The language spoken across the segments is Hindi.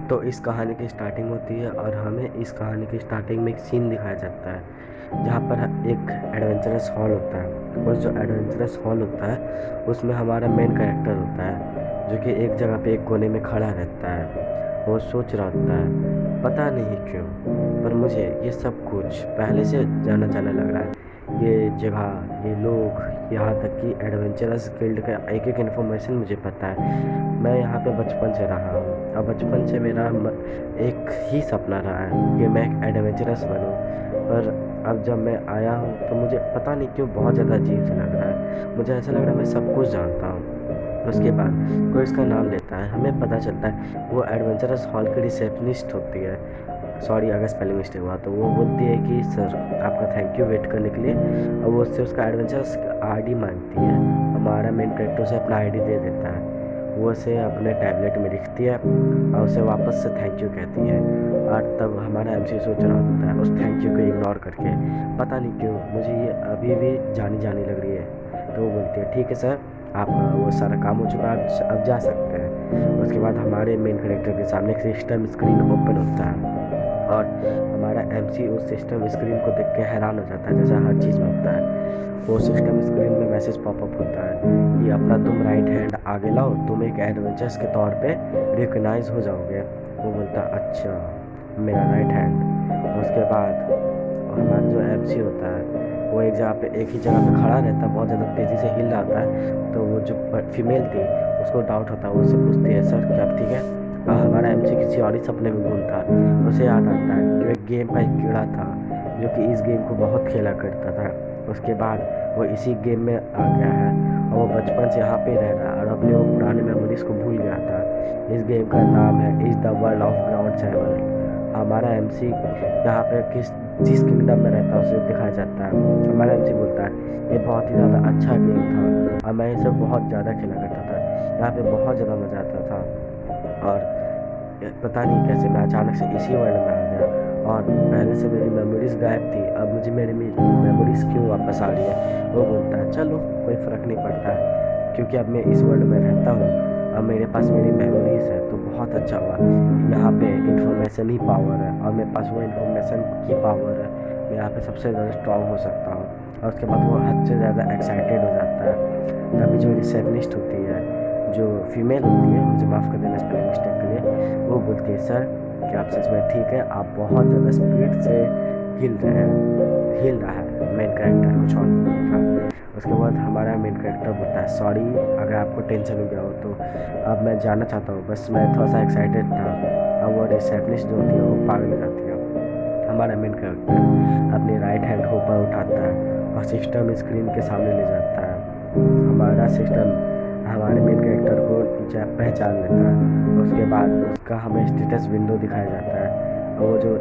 तो इस कहानी की स्टार्टिंग होती है और हमें इस कहानी की स्टार्टिंग में एक सीन दिखाया जाता है जहाँ पर एक एडवेंचरस हॉल होता है। उस जो एडवेंचरस हॉल होता है उसमें हमारा मेन कैरेक्टर होता है जो कि एक जगह पे एक कोने में खड़ा रहता है। वो सोच रहा होता है पता नहीं क्यों, पर मुझे ये सब कुछ पहले से जाना जाना लग रहा है। ये जगह, ये लोग, यहाँ तक कि एडवेंचरस गिल्ड का एक एक इन्फॉर्मेशन मुझे पता है। मैं यहाँ पे बचपन से रहा हूँ और बचपन से मेरा एक ही सपना रहा है कि मैं एक एडवेंचरस बनूँ। पर अब जब मैं आया हूँ तो मुझे पता नहीं क्यों बहुत ज़्यादा अजीब सा लग रहा है। मुझे ऐसा लग रहा है मैं सब कुछ जानता हूँ। उसके बाद कोई उसका नाम लेता है, हमें पता चलता है वो एडवेंचरस हॉल की रिसेप्शनिस्ट होती है। सॉरी अगर स्पेलिंग मिस्टेक हुआ तो। वो बोलती है कि सर आपका थैंक यू वेट करने के लिए, और वो उससे उसका एडवेंचरस आईडी मांगती है। हमारा मेन कैरेक्टर उसे अपना आईडी दे देता है। वो उसे अपने टैबलेट में लिखती है और उसे वापस से थैंक यू कहती है। और तब हमारा एमसी सोच रहा होता है उस थैंक यू को इग्नोर करके, पता नहीं क्यों मुझे ये अभी भी जानी जानी लग रही है। तो वो बोलती है ठीक है सर, आप वो सारा काम हो चुका है, आप अब जा सकते हैं। उसके बाद हमारे मेन कैरेक्टर के सामने एक सिस्टम स्क्रीन ओपन होता है और हमारा एमसी उस सिस्टम स्क्रीन को देख के हैरान हो जाता है, जैसा हर चीज़ में होता है। वो सिस्टम स्क्रीन में मैसेज पॉपअप होता है कि अपना तुम राइट हैंड आगे लाओ, तुम एक एडवेंचर्स के तौर पे रिकग्नाइज हो जाओगे। वो बोलता है अच्छा मेरा राइट हैंड। उसके बाद हमारा जो एमसी होता है वो एक जगह पे एक ही जगह पे खड़ा रहता है, बहुत ज़्यादा तेज़ी से हिल रहा होता है। तो वो जो फीमेल थी उसको डाउट होता है, वो उससे पूछती है सर क्या आप ठीक है। हमारा एमसी किसी और ही सपने में गुम था। उसे याद आता है कि एक गेम का एक कीड़ा था जो कि इस गेम को बहुत खेला करता था। उसके बाद वो इसी गेम में आ गया है और वो बचपन से यहाँ पे रह रहा है और अपने वो पुराने मेमोरीज को भूल गया था। इस गेम का नाम है is the world of ground seven. हमारा एमसी यहाँ पे जिस किंगडम में रहता है उसे दिखाया जाता है। हमारा एमसी बोलता है ये बहुत ही ज़्यादा अच्छा गेम था और मैं इसे बहुत ज़्यादा खेला करता था, यहाँ पे बहुत ज़्यादा मज़ा आता था। और पता नहीं कैसे मैं अचानक से इसी वर्ल्ड में आ गया और पहले से मेरी मेमोरीज गायब थी, अब मुझे मेरी मेमोरीज क्यों वापस आ रही है। वो बोलता है चलो कोई फ़र्क नहीं पड़ता है क्योंकि अब मैं इस वर्ल्ड में रहता हूँ, अब मेरे पास मेरी मेमोरीज है तो बहुत अच्छा हुआ। यहाँ पे इन्फॉर्मेशन ही पावर है और मेरे पास वो इन्फॉर्मेशन की पावर है, मैं यहाँ पे सबसे ज़्यादा स्ट्रॉन्ग हो सकता हूँ। और उसके बाद वो हद से ज़्यादा एक्साइटेड हो जाता है। तभी जो रिसेप्शनिस्ट होती है, जो फीमेल होती है, मुझे माफ़ कर देना स्पेलिंग मिस्टेक के लिए, वो बोलती है सर क्या आप सच में ठीक है, आप बहुत ज़्यादा स्पीड से हिल रहा है मेन कैरेक्टर कुछ और था। उसके बाद हमारा मेन कैरेक्टर बोलता है सॉरी अगर आपको टेंशन हो गया हो, तो अब मैं जानना चाहता हूँ, बस मैं थोड़ा सा एक्साइटेड था। अब वो रिसेप्शनिस्ट जो होती है वो पागल हो जाती है। हमारा मेन कैरेक्टर अपनी राइट हैंड को ऊपर उठाता है और सिस्टम स्क्रीन के सामने ले जाता है। हमारा सिस्टम हमारे मेन कैरेक्टर को पहचान लेता है। उसके बाद उसका हमें स्टेटस विंडो दिखाया जाता है और वो जो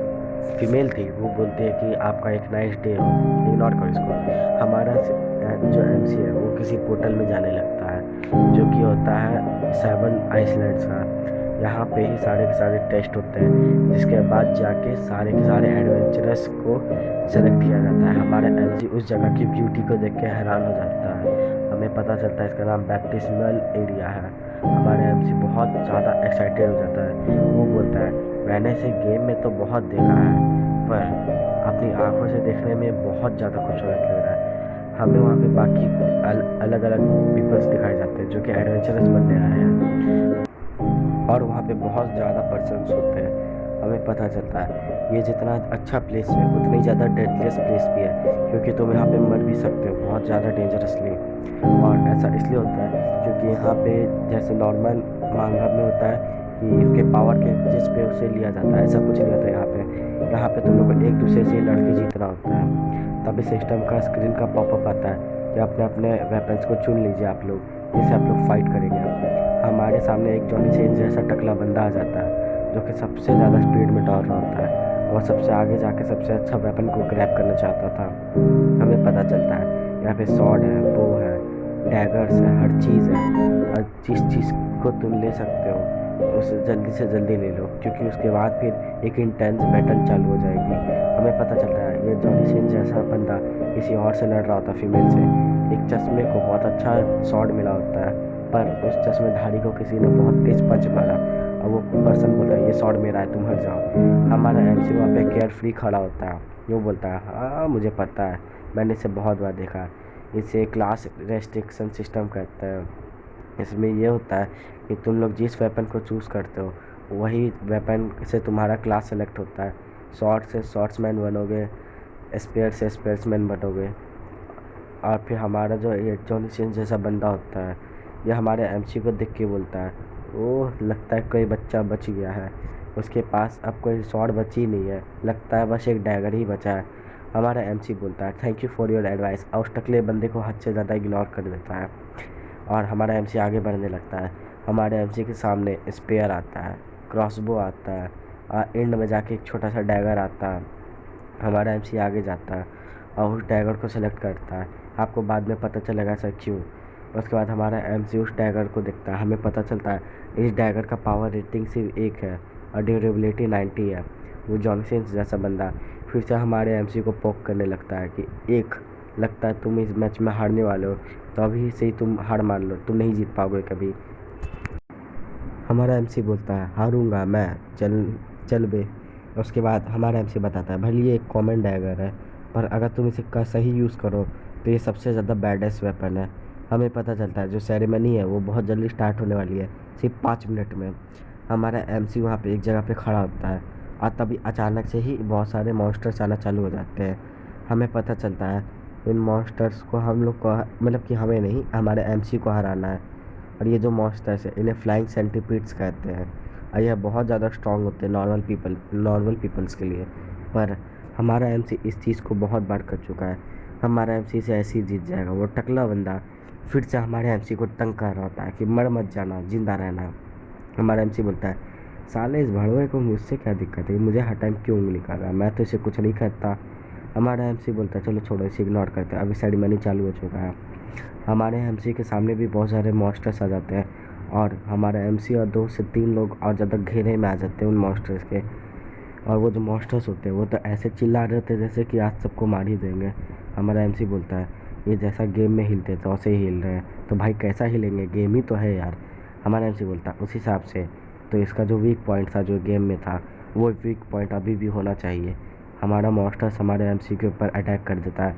फीमेल थी वो बोलती है कि आपका एक नाइस डे हो, इग्नोर करो इसको। हमारा जो एमसी है वो किसी पोर्टल में जाने लगता है जो कि होता है 7 आइसलैंड्स का। यहाँ पे ही सारे के सारे टेस्ट होते हैं जिसके बाद जाके सारे के सारे एडवेंचरस को सेलेक्ट किया जाता है। हमारा एमसी उस जगह की ब्यूटी को देख के हैरान हो जाता है। हमें पता चलता है इसका नाम बैप्टिस्मल एरिया है। हमारा एमसी बहुत ज़्यादा एक्साइटेड हो जाता है। वो बोलता है मैंने इसे गेम में तो बहुत देखा है पर अपनी आंखों से देखने में बहुत ज़्यादा खूबसूरत लग रहा है। हमें वहाँ पे बाकी अलग अलग पीपल्स दिखाए जाते हैं जो कि एडवेंचरस बनने आए हैं और वहाँ पे बहुत ज़्यादा पर्सन्स होते हैं। हमें पता चलता है ये जितना अच्छा प्लेस है उतनी ज़्यादा डेडलियस प्लेस भी है क्योंकि तुम यहाँ पे मर भी सकते हो बहुत ज़्यादा डेंजरसली। और ऐसा इसलिए होता है क्योंकि यहाँ पे जैसे नॉर्मल मांगा में होता है कि उसके पावर के जिस पे उसे लिया जाता है, ऐसा कुछ नहीं होता यहाँ पे तुम लोग को एक दूसरे से लड़के जीतना होता है। तभी सिस्टम का स्क्रीन का पॉपअप आता है कि अपने अपने वेपन्स को चुन लीजिए आप लोग, जिससे आप लोग फाइट करेंगे। हमारे सामने एक जॉनी सेंज जैसा टकला बंदा आ जाता है जो कि सबसे ज़्यादा स्पीड में दौड़ रहा होता है और सबसे आगे जाके सबसे अच्छा वेपन को ग्रैब करना चाहता था। हमें पता चलता है यहाँ पे सॉर्ड है, बो है, डैगर्स है, हर चीज़ है और जिस चीज़ को तुम ले सकते हो उसे जल्दी से जल्दी ले लो क्योंकि उसके बाद फिर एक इंटेंस बैटल चालू हो जाएगी। हमें पता चलता है ये जॉनी सेंज जैसा बंदा किसी और से लड़ रहा होता फीमेल से। एक चश्मे को बहुत अच्छा सॉर्ड मिला होता है पर उस चश्मेधारी को किसी ने बहुत तेज पंच मारा और और वो पर्सन बोल रहा है ये शॉट मेरा है, तुम हट जाओ। हमारा एमसी वहाँ पे केयर फ्री खड़ा होता है। वो बोलता है हाँ मुझे पता है, मैंने इसे बहुत बार देखा है, इसे क्लास रेस्ट्रिक्शन सिस्टम कहते हैं। इसमें ये होता है कि तुम लोग जिस वेपन को चूज़ करते हो वही वेपन से तुम्हारा क्लास सेलेक्ट होता है। शॉर्ट से शॉर्ट्समैन बनोगे, स्पेयर से स्पेयर्समैन बनोगे। और फिर हमारा जो ये जॉनी सिंह जैसा बंदा होता है, ये हमारे एमसी को देख के बोलता है ओह लगता है कोई बच्चा बच गया है, उसके पास अब कोई स्वॉर्ड बची नहीं है, लगता है बस एक डैगर ही बचा है। हमारा एमसी बोलता है thank you for your advice, और उस टकले बंदे को हद से ज़्यादा इग्नोर कर देता है। और हमारा एमसी आगे बढ़ने लगता है। हमारे एमसी के सामने स्पेयर आता है, क्रॉसबो आता है, और एंड में जाके एक छोटा सा डैगर आता है। हमारा एमसी आगे जाता है और उस डैगर को सेलेक्ट करता है। आपको बाद में पता चलेगा ऐसा क्यों। उसके बाद हमारा एमसी उस डैगर को देखता है, हमें पता चलता है इस डैगर का पावर रेटिंग सिर्फ 1 है और ड्यूरेबिलिटी 90 है। वो जॉनसन जैसा बंदा फिर से हमारे एमसी को पोक करने लगता है कि एक लगता है तुम इस मैच में हारने वाले हो, तो अभी से ही तुम हार मान लो, तुम नहीं जीत पाओगे कभी। हमारा एमसी बोलता है हारूंगा मैं, चल चल बे। उसके बाद हमारा एमसी बताता है भले ये एक कॉमन डैगर है, पर अगर तुम इसे का सही यूज़ करो तो ये सबसे ज़्यादा बैडेस्ट वेपन है। हमें पता चलता है जो सेरेमनी है वो बहुत जल्दी स्टार्ट होने वाली है, सिर्फ 5 मिनट में। हमारा एमसी वहाँ पे एक जगह पे खड़ा होता है और तभी अचानक से ही बहुत सारे मॉन्स्टर्स आना चालू हो जाते हैं। हमें पता चलता है इन मॉन्स्टर्स को हम लोग को मतलब कि हमें नहीं, हमारे एमसी को हराना है। और ये जो मॉन्स्टर्स है इन्हें फ्लाइंग सेंटीपीड्स कहते हैं और यह बहुत ज़्यादा स्ट्रॉन्ग होते हैं नॉर्मल पीपल्स के लिए। पर हमारा एमसी इस चीज़ को बहुत बार कर चुका है, हमारा एमसी से ऐसे ही जीत जाएगा। वो टकला बंदा फिर से हमारे एमसी को तंग कर रहा होता है कि मर मत जाना, जिंदा रहना। हमारा एमसी बोलता है साले इस भड़वे को मुझसे क्या दिक्कत है, मुझे हर टाइम क्यों उंगली कर रहा है, मैं तो इसे कुछ नहीं कहता। हमारा एमसी बोलता है चलो छोड़ो इसे इग्नोर करते हैं, अभी सेरेमनी चालू हो चुका है। हमारे एमसी के सामने भी बहुत सारे मॉन्स्टर्स आ जाते हैं और हमारा एमसी और 2 से 3 लोग और ज़्यादा घेरे में आ जाते हैं उन मॉन्स्टर्स के। और वो जो मॉन्स्टर्स होते हैं वो तो ऐसे चिल्ला रहे होते हैं जैसे कि आज सबको मार ही देंगे। हमारा एमसी बोलता है ये जैसा गेम में हिलते तो वैसे ही हिल रहे हैं, तो भाई कैसा हिलेंगे, गेम ही तो है यार। हमारा एमसी बोलता है उस हिसाब से तो इसका जो वीक पॉइंट था जो गेम में था वो वीक पॉइंट अभी भी होना चाहिए। हमारा मॉन्स्टर्स हमारे एमसी के ऊपर अटैक कर देता है।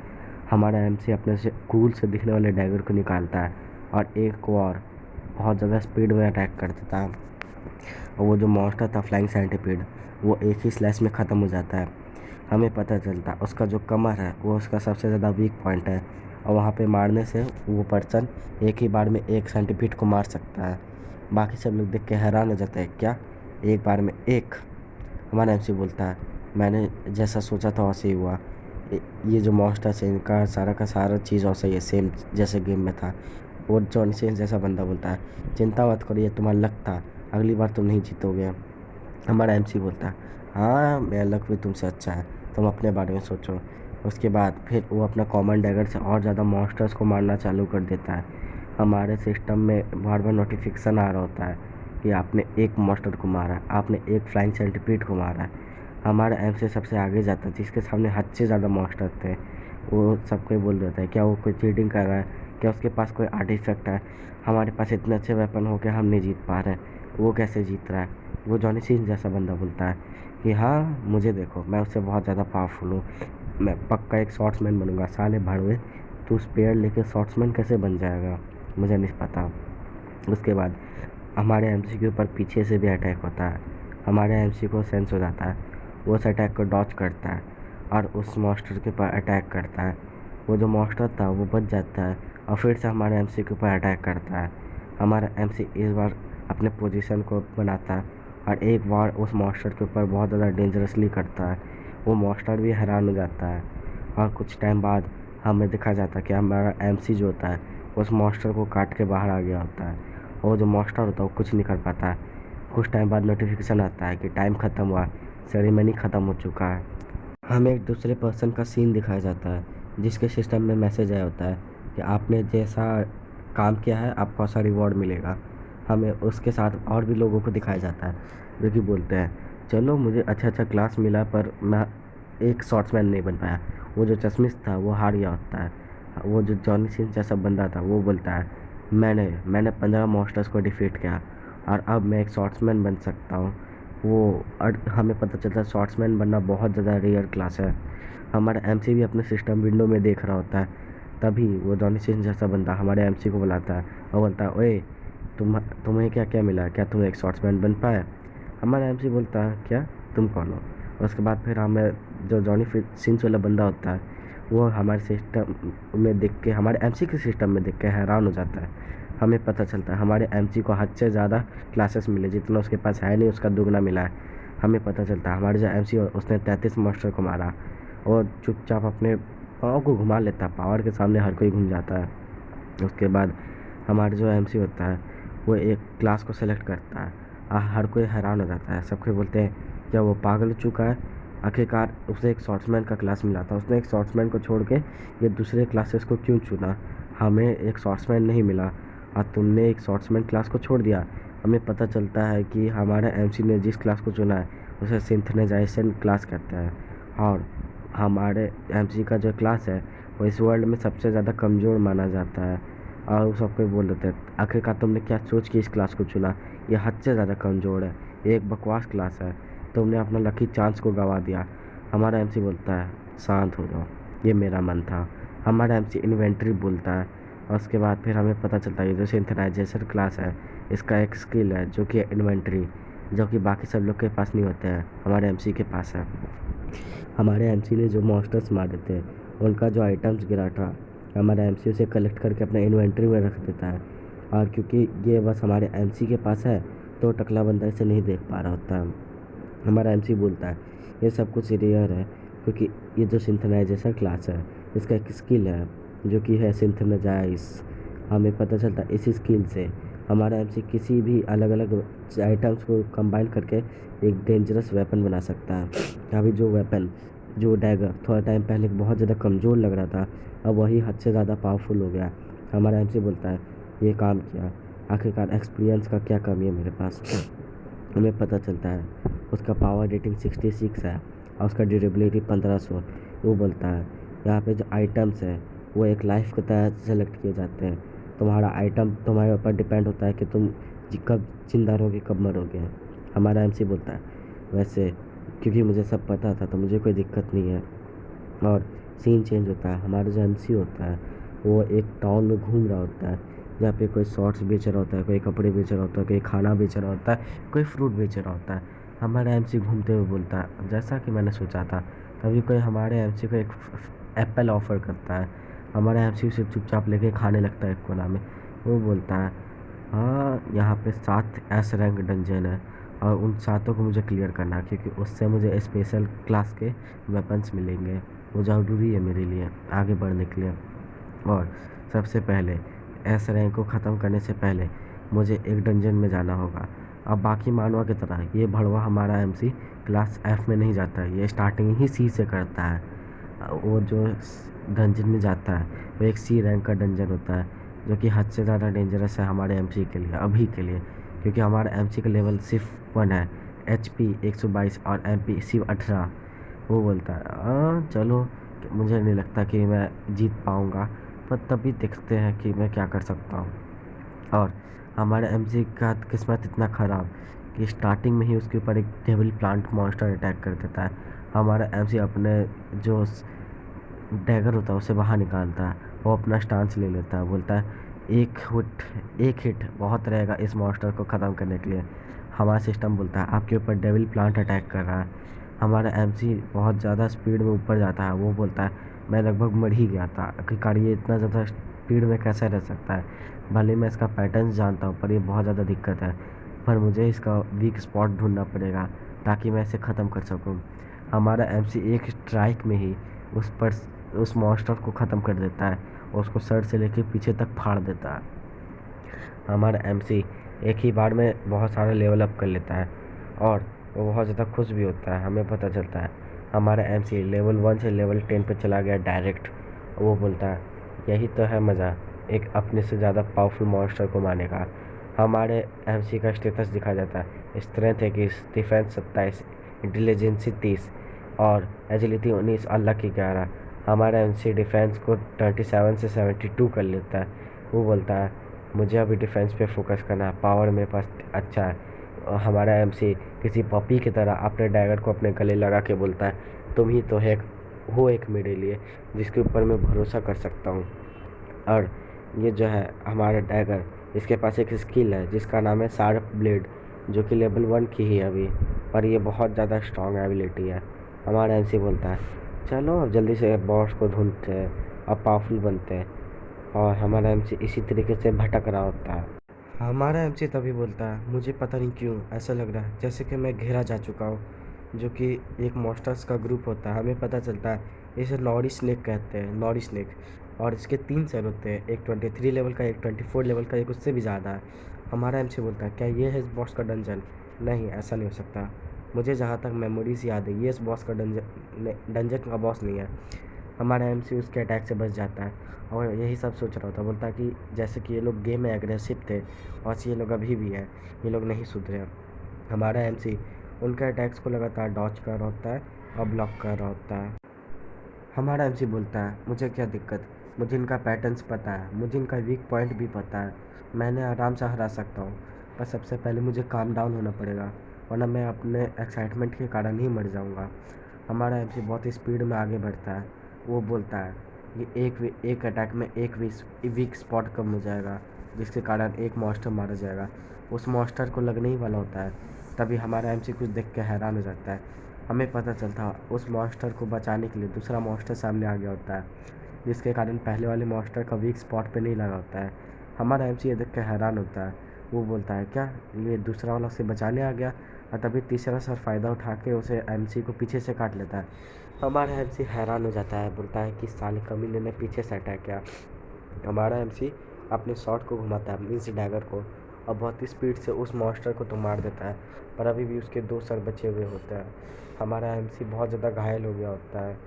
हमारा एमसी अपने से कूल से दिखने वाले डैगर को निकालता है और एक को और बहुत ज़्यादा स्पीड में अटैक कर देता है। और वो जो मॉन्स्टर था फ्लाइंग सेंटीपीड वो एक ही स्लैश में ख़त्म हो जाता है। हमें पता चलता है उसका जो कमर है वो उसका सबसे ज़्यादा वीक पॉइंट है और वहाँ पे मारने से वो पर्सन एक ही बार में एक सेंटीपीड को मार सकता है। बाकी सब लोग देख के हैरान हो जाते हैं क्या एक बार में एक। हमारा एमसी बोलता है मैंने जैसा सोचा था वैसे ही हुआ, ये जो मॉन्स्टर्स है इनका सारा का सारा चीज़ वैसा ही है सेम जैसे गेम में था। वो जॉनी सिंह जैसा बंदा बोलता है चिंता मत करो ये तुम्हारा लक था, अगली बार तुम नहीं जीतोगे। हमारा एमसी बोलता है हाँ मेरा लक भी तुमसे अच्छा है, तुम अपने बारे में सोचो। उसके बाद फिर वो अपना कॉमन डैगर से और ज़्यादा मॉन्स्टर्स को मारना चालू कर देता है। हमारे सिस्टम में बार बार नोटिफिकेशन आ रहा होता है कि आपने एक मॉन्स्टर को मारा, आपने एक फ्लाइंग सेंटीपीड को मारा है। हमारा एमसी सबसे आगे जाता है जिसके सामने हद से ज़्यादा मॉन्स्टर थे। वो सबको बोल देता है क्या वो कोई चीटिंग कर रहा है, क्या उसके पास कोई आर्टिफैक्ट है, हमारे पास इतने अच्छे वेपन हो के हम नहीं जीत पा रहे हैं, वो कैसे जीत रहा है। वो जॉनी सिंह जैसा बंदा बोलता है कि हाँ मुझे देखो मैं उससे बहुत ज़्यादा पावरफुल हूँ, मैं पक्का एक शॉट्समैन बनूंगा। साले भड़वे तू स्पेयर लेके शॉट्समैन कैसे बन जाएगा, मुझे नहीं पता। उसके बाद हमारे एमसी के ऊपर पीछे से भी अटैक होता है। हमारे एमसी को सेंस हो जाता है, वो उस अटैक को डॉच करता है और उस मॉन्स्टर के ऊपर अटैक करता है। वो जो मॉन्स्टर था वो बच जाता है और फिर से हमारे एमसी के ऊपर अटैक करता है। हमारा एमसी इस बार अपने पोजीशन को बनाता है और एक बार उस मॉन्स्टर के ऊपर बहुत ज़्यादा डेंजरसली करता है। वो मॉन्स्टर भी हैरान हो जाता है और कुछ टाइम बाद हमें देखा जाता है कि हमारा एमसी जो होता है उस मॉन्स्टर को काट के बाहर आ गया होता है। और वो जो मॉन्स्टर होता है वो कुछ नहीं कर पाता है। कुछ टाइम बाद नोटिफिकेशन आता है कि टाइम ख़त्म हुआ, सेरेमनी ख़त्म हो चुका है। हमें एक दूसरे पर्सन का सीन दिखाया जाता है जिसके सिस्टम में मैसेज आया होता है कि आपने जैसा काम किया है आपको ऐसा रिवॉर्ड मिलेगा। हमें उसके साथ और भी लोगों को दिखाया जाता है जो कि बोलते हैं चलो मुझे अच्छा क्लास मिला पर मैं एक शॉट्समैन नहीं बन पाया। वो जो चश्मिश था वो हार गया होता है। वो जो जॉनी सिंह जैसा बंदा था वो बोलता है मैंने 15 मॉन्स्टर्स को डिफीट किया और अब मैं एक शॉर्ट्समैन बन सकता हूँ। वो हमें पता चलता है शॉर्ट्समैन बनना बहुत ज़्यादा रेयर क्लास है। हमारा एमसी भी अपने सिस्टम विंडो में देख रहा होता है, तभी वो जॉनी सिंह जैसा बंदा हमारे एमसी को बुलाता है और बोलता है, ओए तुम्हें क्या क्या मिला, क्या तुम एक शॉर्ट्समैन बन पाए? हमारा एमसी बोलता है, क्या, तुम कौन हो? और उसके बाद फिर हमें जो जॉनी सिंस वाला बंदा होता है वो हमारे सिस्टम में देख के, हमारे एमसी के सिस्टम में देख के हैरान हो जाता है। हमें पता चलता है हमारे एमसी को हद से ज़्यादा क्लासेस मिले, जितना उसके पास है नहीं उसका दुगना मिला है। हमें पता चलता है हमारे जो एमसी उसने 33 मास्टर को मारा और चुपचाप अपने पाँव को घुमा लेता है, पावर के सामने हर कोई घूम जाता है। उसके बाद हमारा जो एमसी होता है वो एक क्लास को सेलेक्ट करता है। हर कोई हैरान हो जाता है, सब कोई बोलते हैं क्या वो पागल हो चुका है? आखिरकार उसे एक शॉर्ट्समैन का क्लास मिला था, उसने एक शॉर्ट्समैन को छोड़ के ये दूसरे क्लासेस को क्यों चुना? हमें एक शॉर्ट्समैन नहीं मिला और तुमने एक शॉर्ट्समैन क्लास को छोड़ दिया। हमें पता चलता है कि हमारा एमसी ने जिस क्लास को चुना है उसे सिंथनाइजेशन क्लास कहते हैं, और हमारे एमसी का जो क्लास है वो इस वर्ल्ड में सबसे ज़्यादा कमज़ोर माना जाता है। और वो सबको बोल देते हैं, आखिरकार तुमने क्या सोच के इस क्लास को चुना? ये हद से ज़्यादा कमज़ोर है, ये एक बकवास क्लास है, तुमने अपना लकी चांस को गंवा दिया। हमारा एमसी बोलता है, शांत हो जाओ, ये मेरा मन था। हमारा एमसी इन्वेंट्री बोलता है और उसके बाद फिर हमें पता चलता है ये जो सिंथनाइजेशन क्लास है इसका एक स्किल है जो कि इन्वेंट्री, जो कि बाकी सब लोग के पास नहीं होते हैं, हमारे एमसी के पास है। हमारे एमसी ने जो मॉन्स्टर्स मारे थे उनका जो आइटम्स गिरा था हमारा एमसी उसे कलेक्ट करके अपने इन्वेंट्री में रख देता है, और क्योंकि ये बस हमारे एमसी के पास है तो टकला बंदा इसे नहीं देख पा रहा होता है। हमारा एमसी बोलता है ये सब कुछ रेयर है क्योंकि ये जो सिंथनाइजेशन क्लास है इसका एक स्किल है जो कि है सिंथनाइज। हमें पता चलता है इसी स्किल से हमारा एमसी किसी भी अलग अलग आइटम्स को कंबाइन करके एक डेंजरस वेपन बना सकता है। अभी जो वेपन, जो डैगर थोड़ा टाइम पहले बहुत ज़्यादा कमज़ोर लग रहा था, अब वही हद से ज़्यादा पावरफुल हो गया। हमारा एमसी बोलता है ये काम किया, आखिरकार एक्सपीरियंस का क्या कमी है मेरे पास? हमें पता चलता है उसका पावर रेटिंग 66 है और उसका ड्यूरेबिलिटी 1500। वो बोलता है यहाँ पे जो आइटम्स है वो एक लाइफ के तहत सेलेक्ट किए जाते हैं, तुम्हारा आइटम तुम्हारे ऊपर डिपेंड होता है कि तुम कब जिंदा रहोगे कब मरोगे। हमारा एमसी बोलता है वैसे क्योंकि मुझे सब पता था तो मुझे कोई दिक्कत नहीं है। और सीन चेंज होता है, हमारा जो एमसी होता है वो एक टाउन में घूम रहा होता है जहाँ पे कोई शॉर्ट्स बेच रहा होता है, कोई कपड़े बेच रहा होता है, कोई खाना बेच रहा होता है, कोई फ्रूट बेच रहा होता है। हमारा एमसी घूमते हुए बोलता है जैसा कि मैंने सोचा था। तभी कोई हमारे एमसी को एक एप्पल ऑफ़र करता है। हमारा एमसी उसे चुपचाप लेके खाने लगता है एक कोना में। वो बोलता है हाँ यहाँ पे 7 एस रैंक डंजन है और उन 7 को मुझे क्लियर करना है क्योंकि उससे मुझे स्पेशल क्लास के वेपन्स मिलेंगे, वो ज़रूरी है मेरे लिए आगे बढ़ने के लिए। और सबसे पहले एस रैंक को ख़त्म करने से पहले मुझे एक डंजन में जाना होगा। अब बाकी मानवा की तरह ये भड़वा हमारा एमसी क्लास एफ में नहीं जाता है, ये स्टार्टिंग ही सी से करता है। वो जो डंजन में जाता है वो एक सी रैंक का डंजन होता है जो कि हद से ज़्यादा डेंजरस है हमारे एमसी के लिए अभी के लिए, क्योंकि हमारा एमसी का लेवल सिर्फ 1 है, HP 122 और MP सिर्फ 18। वो बोलता है चलो मुझे नहीं लगता कि मैं जीत पाऊँगा, पर तभी देखते हैं कि मैं क्या कर सकता हूँ। और हमारे एमसी का किस्मत इतना ख़राब कि स्टार्टिंग में ही उसके ऊपर एक डेविल प्लांट मॉन्स्टर अटैक कर देता है। हमारा एमसी अपने जो डैगर होता है उसे बाहर निकालता है, वो अपना स्टांस ले लेता है, बोलता है एक हिट बहुत रहेगा इस मॉन्स्टर को ख़त्म करने के लिए। हमारा सिस्टम बोलता है आपके ऊपर डेविल प्लांट अटैक कर रहा है। हमारा एमसी बहुत ज़्यादा स्पीड में ऊपर जाता है, वो बोलता है मैं लगभग मर ही गया था, आखिरकार ये इतना ज़्यादा स्पीड में कैसे रह सकता है? भले मैं इसका पैटर्न जानता हूँ पर ये बहुत ज़्यादा दिक्कत है, पर मुझे इसका वीक स्पॉट ढूंढना पड़ेगा ताकि मैं इसे ख़त्म कर सकूँ। हमारा एमसी एक स्ट्राइक में ही उस मॉन्स्टर को ख़त्म कर देता है और उसको सर से लेकर पीछे तक फाड़ देता है। हमारा एमसी एक ही बार में बहुत सारा लेवल अप कर लेता है और वो बहुत ज़्यादा खुश भी होता है। हमें पता चलता है हमारा एमसी लेवल 1 से लेवल 10 पे चला गया डायरेक्ट। वो बोलता है यही तो है मज़ा एक अपने से ज़्यादा पावरफुल मॉन्स्टर को मारने का। हमारे एमसी का स्टेटस दिखा जाता है, स्ट्रेंथ 21, डिफेंस 27, इंटेलिजेंसी 30 और एजिलिटी 19 और लकी 11। हमारा एमसी डिफेंस को 27 से 72 कर लेता है। वो बोलता है मुझे अभी डिफेंस पे फोकस करना है, पावर मेरे पास अच्छा है। और हमारा एमसी किसी पपी की तरह अपने डैगर को अपने गले लगा के बोलता है, तुम ही तो है हो एक मेरे लिए जिसके ऊपर मैं भरोसा कर सकता हूँ। और ये जो है हमारा डैगर, इसके पास एक स्किल है जिसका नाम है शार्प ब्लेड, जो कि लेवल 1 की ही है अभी, पर ये बहुत ज़्यादा स्ट्रॉन्ग एबिलिटी है। हमारा एमसी बोलता है, चलो अब जल्दी से बॉस को ढूंढते हैं और पावरफुल बनते हैं। और हमारा एमसी इसी तरीके से भटक रहा होता है। हमारा एमसी तभी बोलता है, मुझे पता नहीं क्यों ऐसा लग रहा है जैसे कि मैं घेरा जा चुका हूँ, जो कि एक मॉन्स्टर्स का ग्रुप होता है। हमें पता चलता है इसे नॉरी स्नेक कहते हैं, नॉरी स्नेक। और इसके 3 सर होते हैं, एक 23 लेवल का, एक 24 लेवल का, एक उससे भी ज़्यादा है। हमारा एमसी बोलता है, क्या ये है इस बॉस का डंजन? नहीं, ऐसा नहीं हो सकता। मुझे जहाँ तक मेमोरीज याद है, ये इस बॉस का डंजन डंजन का बॉस नहीं है। हमारा एमसी उसके अटैक से बच जाता है और यही सब सोच रहा होता है। बोलता है कि जैसे कि ये लोग गेम में एग्रेसिव थे, और ये लोग अभी भी है, ये लोग नहीं सुधरे। हमारा एमसी उनके अटैक्स को लगातार डॉज कर रहा होता है और ब्लॉक कर रहा होता है। हमारा एमसी बोलता है, मुझे क्या दिक्कत, मुझे इनका पैटर्न्स पता है, मुझे इनका वीक पॉइंट भी पता है, मैंने आराम से हरा सकता हूँ। पर सबसे पहले मुझे काम डाउन होना पड़ेगा, वरना मैं अपने एक्साइटमेंट के कारण ही मर जाऊँगा। हमारा एमसी बहुत ही स्पीड में आगे बढ़ता है। वो बोलता है, ये एक अटैक में एक वीक स्पॉट कम हो जाएगा, जिसके कारण एक मॉन्स्टर मारा जाएगा। उस मॉन्स्टर को लगने ही वाला होता है, तभी हमारा एमसी कुछ देख के हैरान हो जाता है। हमें पता चलता उस मॉन्स्टर को बचाने के लिए दूसरा मॉन्स्टर सामने आ गया होता है, जिसके कारण पहले वाले मॉन्स्टर का वीक स्पॉट पे नहीं लगा होता है। हमारा एमसी ये देख के हैरान होता है। वो बोलता है, क्या ये दूसरा वाला उसे बचाने आ गया? और तभी तीसरा सर फ़ायदा उठा के उसे एमसी को पीछे से काट लेता है। हमारा एमसी हैरान हो जाता है, बोलता है कि साले कमीने ने पीछे से अटैक किया। हमारा एमसी अपने शॉट को घुमाता है, मीन्स डैगर को, और बहुत ही स्पीड से उस मॉन्स्टर को तो मार देता है, पर अभी भी उसके 2 सर बचे हुए होते हैं। हमारा एमसी बहुत ज़्यादा घायल हो गया होता है।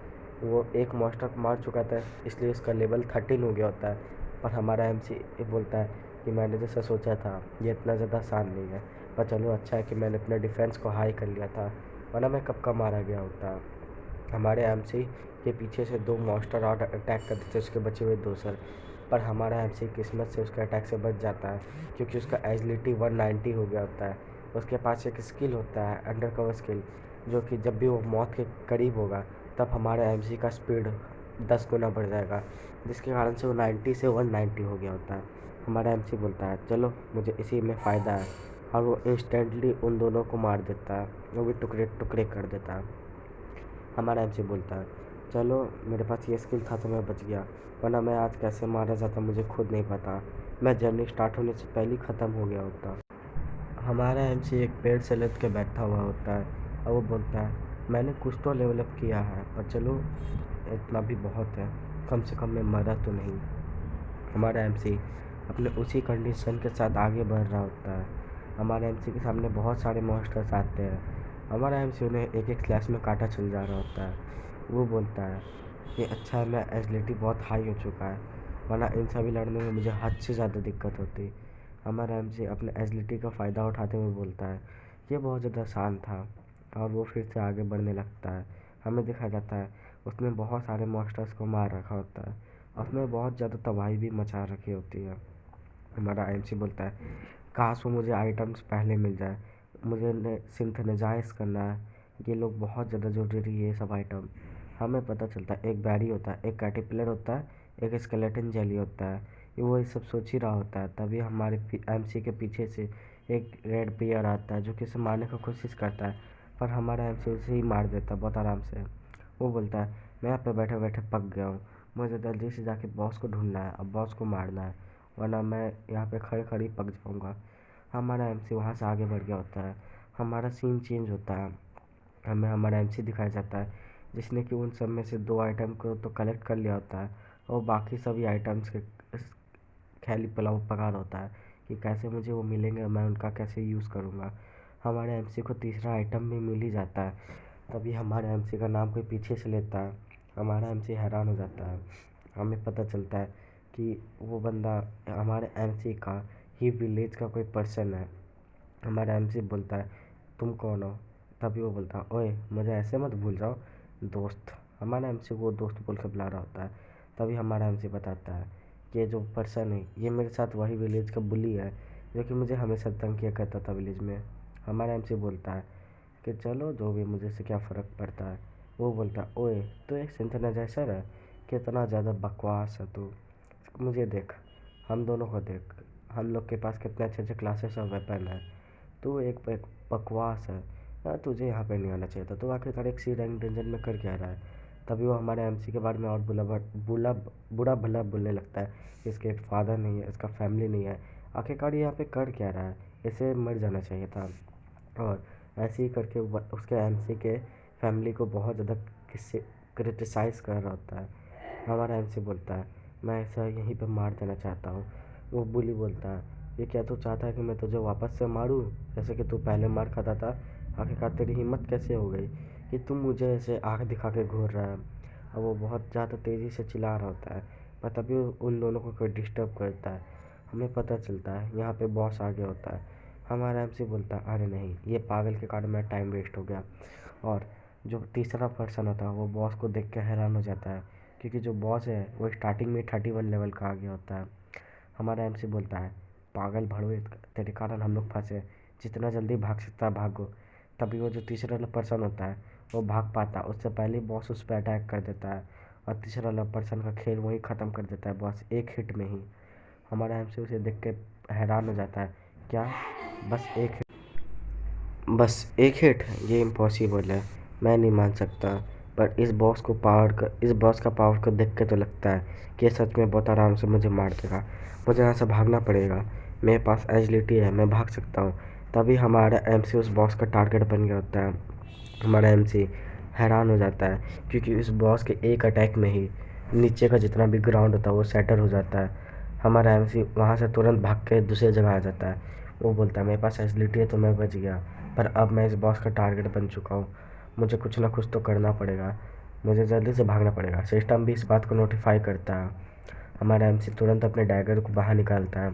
वो एक मॉन्स्टर को मार चुका था, इसलिए उसका लेवल 13 हो गया होता है। पर हमारा एमसी ये बोलता है कि मैंने जैसा सोचा था ये इतना ज़्यादा आसान नहीं है, पर चलो अच्छा है कि मैंने अपने डिफेंस को हाई कर लिया था, वरना मैं कब का मारा गया होता। हमारे एमसी के पीछे से 2 मॉन्स्टर और अटैक कर देते उसके बचे हुए 2 सर, पर हमारा एमसी किस्मत से उसके अटैक से बच जाता है, क्योंकि उसका एजिलिटी 190 हो गया होता है। उसके पास एक स्किल होता है, अंडर कवर स्किल, जो कि जब भी वो मौत के करीब होगा तब हमारे एमसी का स्पीड 10 गुना बढ़ जाएगा, जिसके कारण से वो 90 से 190 हो गया होता है। हमारा एमसी बोलता है, चलो मुझे इसी में फ़ायदा है, और वो इंस्टेंटली उन दोनों को मार देता है, वो भी टुकड़े टुकड़े कर देता है। हमारा एमसी बोलता है, चलो मेरे पास ये स्किल था तो मैं बच गया, वरना मैं आज कैसे मारा जाता मुझे खुद नहीं पता, मैं जर्नी स्टार्ट होने से पहले ही ख़त्म हो गया होता। हमारा एमसी एक पेड़ से लद के बैठा हुआ होता है और वो बोलता है, मैंने कुछ तो डेवलप किया है, पर चलो इतना भी बहुत है, कम से कम मैं मरा तो नहीं। हमारा एमसी अपने उसी कंडीशन के साथ आगे बढ़ रहा होता है। हमारे एमसी के सामने बहुत सारे मॉन्स्टर्स आते हैं। हमारा एमसी उन्हें एक एक स्लैश में काटा चल जा रहा होता है। वो बोलता है कि अच्छा है, मैं एजिलिटी बहुत हाई हो चुका है, वरना इन सभी लड़ने में मुझे हद से ज़्यादा दिक्कत होती। हमारा एमसी अपने एजिलिटी का फ़ायदा उठाते हुए बोलता है, ये बहुत ज़्यादा आसान था, और वो फिर से आगे बढ़ने लगता है। हमें दिखाया जाता है उसने बहुत सारे मॉन्स्टर्स को मार रखा होता है, उसने बहुत ज़्यादा तबाही भी मचा रखी होती है। हमारा एमसी बोलता है, काश वो मुझे आइटम्स पहले मिल जाए, मुझे सिंथेनाइज करना है, ये लोग बहुत ज़्यादा ज़रूरी है ये सब आइटम। हमें पता चलता है एक बैरी होता है, एक कैटरपिलर होता है, एक स्केलेटन जेली होता है। वो ये सब सोच ही रहा होता है, तभी हमारे एमसी के पीछे से एक रेड बियर आता है जो कि उसे मारने की कोशिश करता है, पर हमारा एमसी उसे ही मार देता है बहुत आराम से। वो बोलता है, मैं यहाँ पे बैठे बैठे पक गया हूँ, मुझे जल्दी से जाके बॉस को ढूंढना है और बॉस को मारना है, वरना मैं यहाँ पे खड़े खड़े पक जाऊँगा। हमारा एमसी वहाँ से आगे बढ़ गया होता है। हमारा सीन चेंज होता है, हमें हमारा एमसी दिखाया जाता है जिसने कि उन सब में से 2 आइटम को तो कलेक्ट कर लिया होता है, और बाकी सभी आइटम्स के ख्याली पुलाव पका रहा होता है कि कैसे मुझे वो मिलेंगे, मैं उनका कैसे यूज़ करूँगा। हमारे एमसी को तीसरा आइटम भी मिल ही जाता है, तभी हमारे एमसी का नाम कोई पीछे से लेता है। हमारा एमसी हैरान हो जाता है। हमें पता चलता है कि वो बंदा हमारे एमसी का ही विलेज का कोई पर्सन है। हमारा एमसी बोलता है, तुम कौन हो? तभी वो बोलता है, ओए मुझे ऐसे मत भूल जाओ दोस्त। हमारा एमसी को दोस्त बोल के बुला रहा होता है। तभी हमारा एमसी बताता है ये जो पर्सन है ये मेरे साथ वही विलेज का बुली है जो कि मुझे हमेशा तंग किया करता था विलेज में। हमारा एमसी बोलता है कि चलो जो भी, मुझे से क्या फ़र्क पड़ता है। वो बोलता है, ओए तो एक सिंथेनाइज़र है, कितना ज़्यादा बकवास है तू। मुझे देख, हम दोनों को देख, हम लोग के पास कितने अच्छे अच्छे क्लासेस और वेपन है। तू एक बकवास है यार, तुझे यहाँ पे नहीं आना चाहिए था। तू आखिरकार एक सी रैंक डंजन में कर क्या रहा है। तभी वो हमारे एमसी के बारे में और बुला बुरा भला बोलने लगता है। इसके फादर नहीं है, इसका फैमिली नहीं है, आखिरकार ये यहाँ पे कर क्या रहा है, इसे मर जाना चाहिए था। और ऐसे ही करके उसके एमसी के फैमिली को बहुत ज़्यादा क्रिटिसाइज़ कर रहा होता है। हमारा एमसी बोलता है, मैं ऐसा यहीं पे मार देना चाहता हूँ। वो बुली बोलता है, ये क्या तू चाहता है कि मैं तुझे वापस से मारूँ, जैसे कि तू पहले मार खाता था। आखिरकार तेरी हिम्मत कैसे हो गई कि तुम मुझे ऐसे आँख दिखा के घूर रहा है। और वो बहुत ज़्यादा तेज़ी से चिल्ला रहा होता है, पर तभी उन दोनों को कोई डिस्टर्ब करता है। हमें पता चलता है यहाँ पे बॉस आ गया होता है। हमारा एमसी बोलता है, अरे नहीं, ये पागल के कारण मेरा टाइम वेस्ट हो गया। और जो तीसरा पर्सन होता है वो बॉस को देख के हैरान हो जाता है, क्योंकि जो बॉस है वो स्टार्टिंग में 31 लेवल का आ गया होता है। हमारा एमसी बोलता है, पागल भड़वे, तेरे कारण हम लोग फंसे, जितना जल्दी भाग सकता है भागो। तभी वो जो तीसरा वाला पर्सन होता है वो भाग पाता है, उससे पहले बॉस उस पर अटैक कर देता है और तीसरा वाला पर्सन का खेल वही ख़त्म कर देता है बॉस, एक हिट में ही। हमारा एमसी उसे देख के हैरान हो जाता है, क्या बस एक हिट, बस एक हिट, ये इम्पॉसिबल है, मैं नहीं मान सकता। पर इस बॉस का पावर को देख के तो लगता है कि ये सच में बहुत आराम से मुझे मार देगा। मुझे यहाँ से भागना पड़ेगा, मेरे पास एजिलिटी है, मैं भाग सकता हूँ। तभी हमारा एमसी उस बॉस का टारगेट बन गया होता है। हमारा एमसी हैरान हो जाता है, क्योंकि इस बॉस के एक अटैक में ही नीचे का जितना भी ग्राउंड होता है वो सेटल हो जाता है। हमारा एमसी वहाँ से तुरंत भाग के दूसरी जगह आ जाता है। वो बोलता है, मेरे पास एजिलिटी है तो मैं बच गया, पर अब मैं इस बॉस का टारगेट बन चुका हूँ, मुझे कुछ ना कुछ तो करना पड़ेगा, मुझे जल्दी से भागना पड़ेगा। सिस्टम भी इस बात को नोटिफाई करता है। हमारा एमसी तुरंत अपने डैगर को बाहर निकालता है।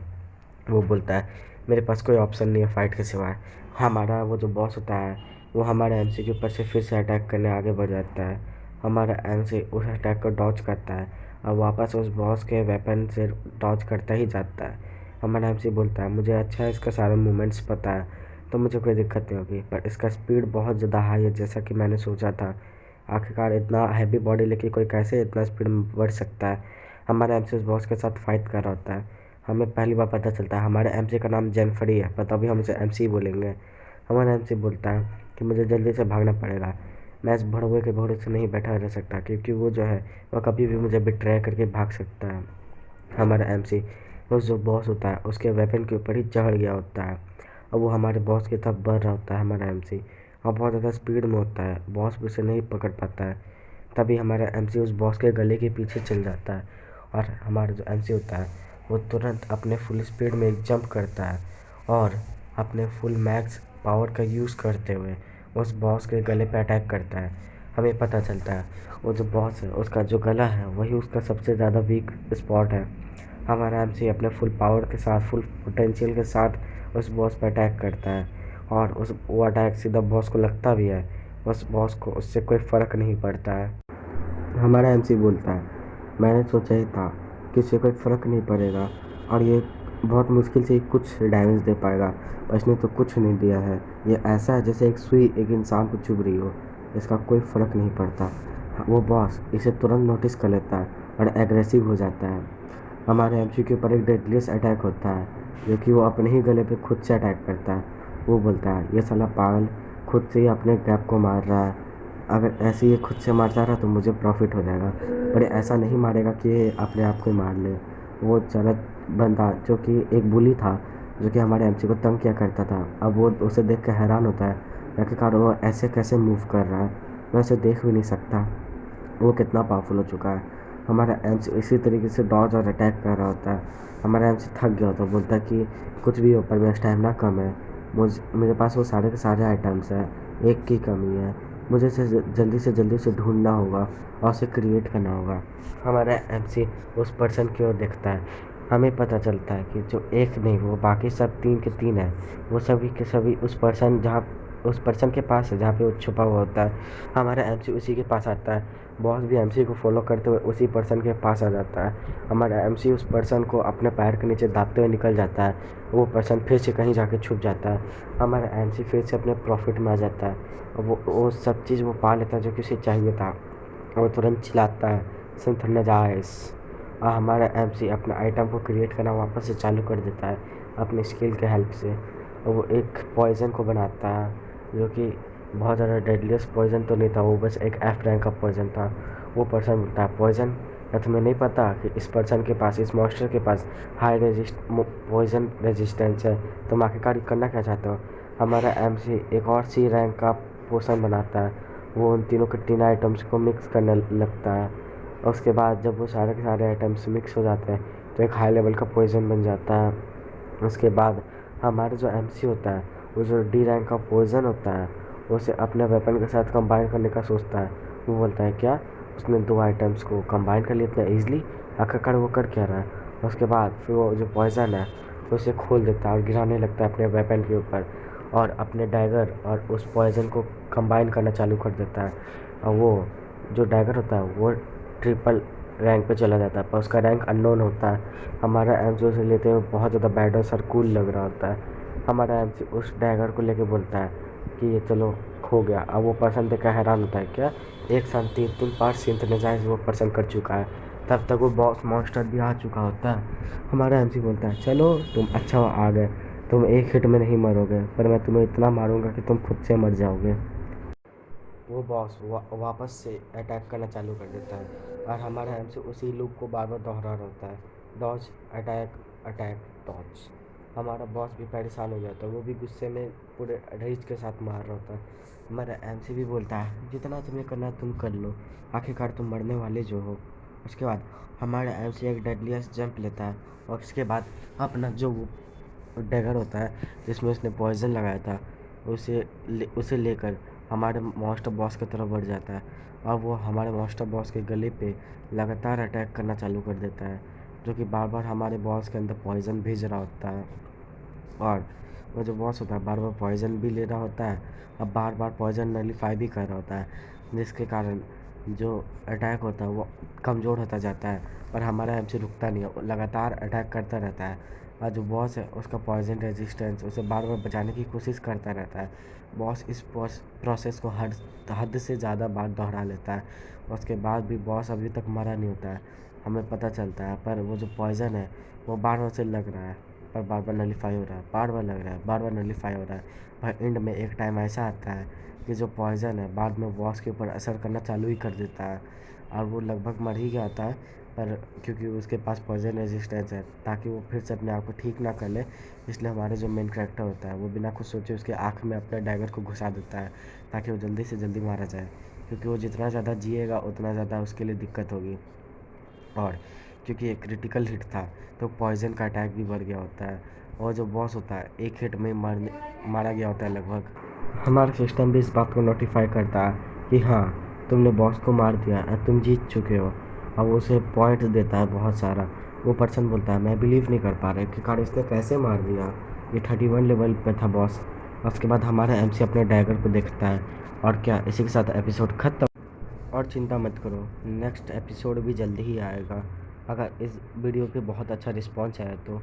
वो बोलता है, मेरे पास कोई ऑप्शन नहीं है फाइट के सिवाय। हमारा वो जो बॉस होता है वो हमारे एमसी के ऊपर से फिर से अटैक करने आगे बढ़ जाता है। हमारा एमसी उस अटैक को डॉज करता है और वापस उस बॉस के वेपन से डॉज करता ही जाता है। हमारा एमसी बोलता है, मुझे अच्छा है, इसका सारे मूवमेंट्स पता है, तो मुझे कोई दिक्कत नहीं होगी, पर इसका स्पीड बहुत ज़्यादा हाई है जैसा कि मैंने सोचा था। आखिरकार इतना हैवी बॉडी लेके कोई कैसे इतना स्पीड में बढ़ सकता है। हमारा एमसी उस बॉस के साथ फाइट कर रहा होता है। हमें पहली बार पता चलता है हमारे एमसी का नाम जेनफरी है, पर तभी हम उसे एमसी ही बोलेंगे। हमारा एमसी बोलता है कि मुझे जल्दी से भागना पड़ेगा, मैं इस भड़वे के घोड़े से नहीं बैठा रह सकता, क्योंकि वो जो है वो कभी भी मुझे बिट्रे करके भाग सकता है। हमारा एमसी उस जो बॉस होता है उसके वेपन के ऊपर ही चढ़ गया होता है और वो हमारे बॉस की तरफ बढ़ रहा होता है। हमारा एमसी और बहुत ज़्यादा स्पीड में होता है, बॉस भी उसे नहीं पकड़ पाता है। तभी हमारा एमसी उस बॉस के गले के पीछे चल जाता है और हमारा जो एमसी होता है वो तुरंत अपने फुल स्पीड में एक जंप करता है और अपने फुल मैक्स पावर का यूज़ करते हुए उस बॉस के गले पे अटैक करता है। हमें पता चलता है वो जो बॉस है उसका जो गला है वही उसका सबसे ज़्यादा वीक स्पॉट है। हमारा एमसी अपने फुल पावर के साथ, फुल पोटेंशियल के साथ उस बॉस पर अटैक करता है और वो अटैक सीधा बॉस को लगता भी है। उस बॉस को उससे कोई फ़र्क नहीं पड़ता है। हमारा एमसी बोलता है, मैंने सोचा ही था कि इससे कोई फ़र्क नहीं पड़ेगा और ये बहुत मुश्किल से ही कुछ डैमेज दे पाएगा, और इसने तो कुछ नहीं दिया है। ये ऐसा है जैसे एक सुई एक इंसान को चुभ रही हो, इसका कोई फ़र्क नहीं पड़ता। वो बॉस इसे तुरंत नोटिस कर लेता है और एग्रेसिव हो जाता है। हमारे एमसी के ऊपर एक डेडलिस्ट अटैक होता है जो कि वो अपने ही गले पे खुद से अटैक करता है। वो बोलता है, ये साला पागल खुद से ही अपने गैप को मार रहा है, अगर ऐसे ही खुद से मारता रहा तो मुझे प्रॉफिट हो जाएगा, पर ऐसा नहीं मारेगा कि ये अपने आप को मार ले। वो चलत बंदा जो कि एक बुली था जो कि हमारे एमसी को तंग किया करता था, अब वो उसे देख कर हैरान होता है, आखिरकार वो ऐसे कैसे मूव कर रहा है, मैं उसे देख भी नहीं सकता, वो कितना पावरफुल हो चुका है। हमारा एमसी इसी तरीके से डॉज और अटैक कर रहा होता है। हमारा एमसी थक गया होता है, बोलता है कि कुछ भी हो पर मेरा स्टैमिना कम है, मेरे पास वो सारे के सारे आइटम्स हैं, एक की कमी है, मुझे इसे जल्दी से ढूंढना होगा और उसे क्रिएट करना होगा। हमारा एमसी उस पर्सन की ओर देखता है। हमें पता चलता है कि जो एक नहीं वो बाकी सब तीन के तीन है, वो सभी के सभी उस उस पर्सन के पास है जहाँ पे वो छुपा हुआ होता है। हमारा एमसी उसी के पास आता है। बॉस भी एमसी को फॉलो करते हुए उसी पर्सन के पास आ जाता है। हमारा एमसी उस पर्सन को अपने पैर के नीचे दाबते हुए निकल जाता है। वो पर्सन फिर से कहीं जाके छुप जाता है। हमारा एमसी फिर से अपने प्रॉफिट में आ जाता है और वो सब चीज़ वो पा लेता है जो कि उसे चाहिए था। वो तुरंत चिल्लाता है, सिंथनाइज़। और हमारा एमसी अपने आइटम को क्रिएट करना वापस से चालू कर देता है अपनी स्किल के हेल्प से। और वो एक पॉइज़न को बनाता है जो कि बहुत ज़्यादा डेडलीस्ट पॉइज़न तो नहीं था, वो बस एक एफ रैंक का पॉइज़न था। वो पर्सन बोलता है, पॉइज़न या तुम्हें नहीं पता कि इस पर्सन के पास, इस मॉन्स्टर के पास हाई पॉइज़न रेजिस्टेंस है, तुम आखिरकार करना क्या चाहते हो। हमारा एमसी एक और सी रैंक का पोशन बनाता है। वो उन तीनों के 3 आइटम्स को मिक्स करने लगता है। और उसके बाद जब वो सारे के सारे आइटम्स मिक्स हो जाते हैं तो एक हाई लेवल का पॉइज़न बन जाता है। उसके बाद हमारा जो एमसी होता है, वो जो डी रैंक का पॉइज़न होता है उसे अपने वेपन के साथ कंबाइन करने का सोचता है। वो बोलता है क्या उसने 2 आइटम्स को कंबाइन कर लिया इतना ईजिली, आखिरकार वो कर क्या रहा है। उसके बाद फिर वो जो पॉइज़न है उसे खोल देता है और गिराने लगता है अपने वेपन के ऊपर और अपने डैगर और उस पॉइज़न को कंबाइन करना चालू कर देता है। और वो जो डैगर होता है वो ट्रिपल रैंक पे चला जाता है पर उसका रैंक अननोन होता है। हमारा एमसी उसे लेते हुए बहुत ज़्यादा बैडस और कूल लग रहा होता है। हमारा एमसी उस डैगर को लेके बोलता है कि ये चलो खो गया। अब वो पर्सन देखकर हैरान होता है, क्या एक साथ 3 पार्ट सिंथनाइज़ वो पर्सन कर चुका है। तब तक वो बॉस मॉन्स्टर भी आ चुका होता है। हमारा एमसी बोलता है, चलो तुम अच्छा आ गए, तुम एक हिट में नहीं मरोगे पर मैं तुम्हें इतना मारूंगा कि तुम खुद से मर जाओगे। वो बॉस वापस से अटैक करना चालू कर देता है और हमारा एमसी उसी लूप को बार बार दोहरा रहा होता है, डॉज अटैक अटैक डॉज। हमारा बॉस भी परेशान हो जाता है, वो भी गुस्से में पूरे रेज के साथ मार रहा होता है। हमारा एमसी भी बोलता है, जितना तुम्हें करना है तुम कर लो, आखिरकार तुम मरने वाले जो हो। उसके बाद हमारा एमसी एक डेडलीस्ट जंप लेता है और उसके बाद अपना जो वो डैगर होता है जिसमें उसने पॉइज़न लगाया था उसे लेकर हमारे मॉन्स्टर बॉस की तरफ बढ़ जाता है और वो हमारे मॉन्स्टर बॉस के गले पे लगातार अटैक करना चालू कर देता है, जो कि बार बार हमारे बॉस के अंदर पॉइज़न भेज रहा होता है। और वो जो बॉस होता है बार बार पॉइज़न भी ले रहा होता है और बार बार पॉइज़न नलीफाई भी कर रहा होता है, जिसके कारण जो अटैक होता है वो कमज़ोर होता जाता है। और हमारा एमसी रुकता नहीं है, वो लगातार अटैक करता रहता है और जो बॉस है उसका पॉइज़न रेजिस्टेंस उसे बार बार बचाने की कोशिश करता रहता है। बॉस इस प्रोसेस को हद से ज़्यादा बार दोहरा लेता है। उसके बाद भी बॉस अभी तक मरा नहीं होता है, हमें पता चलता है। पर वो जो पॉइज़न है वो बार बार से लग रहा है पर बार बार नलीफाई हो रहा है, बार बार लग रहा है, बार बार नलीफाई हो रहा है। पर एंड में एक टाइम ऐसा आता है कि जो पॉइज़न है बाद में बॉस के ऊपर असर करना चालू ही कर देता है और वो लगभग मर ही गया होता है। पर क्योंकि उसके पास पॉइज़न रेजिस्टेंस है, ताकि वो फिर से अपने आप को ठीक ना कर ले, इसलिए हमारे जो मेन कैरेक्टर होता है वो बिना कुछ सोचे उसके आँख में अपने डैगर को घुसा देता है ताकि वो जल्दी से जल्दी मारा जाए, क्योंकि वो जितना ज़्यादा जिएगा उतना ज़्यादा उसके लिए दिक्कत होगी। और क्योंकि एक क्रिटिकल हिट था तो पॉइज़न का अटैक भी बढ़ गया होता है और जो बॉस होता है एक हिट में मारा गया होता है लगभग। हमारा सिस्टम भी इस बात को नोटिफाई करता है कि हाँ तुमने बॉस को मार दिया और तुम जीत चुके हो, और वो उसे पॉइंट्स देता है बहुत सारा। वो पर्सन बोलता है, मैं बिलीव नहीं कर पा रहा कि कार इसने कैसे मार दिया, ये 31 लेवल पे था बॉस। उसके बाद हमारा एमसी अपने डैगर को देखता है। और क्या, इसी के साथ एपिसोड ख़त्म। और चिंता मत करो, नेक्स्ट एपिसोड भी जल्दी ही आएगा। अगर इस वीडियो पे बहुत अच्छा रिस्पॉन्स आया तो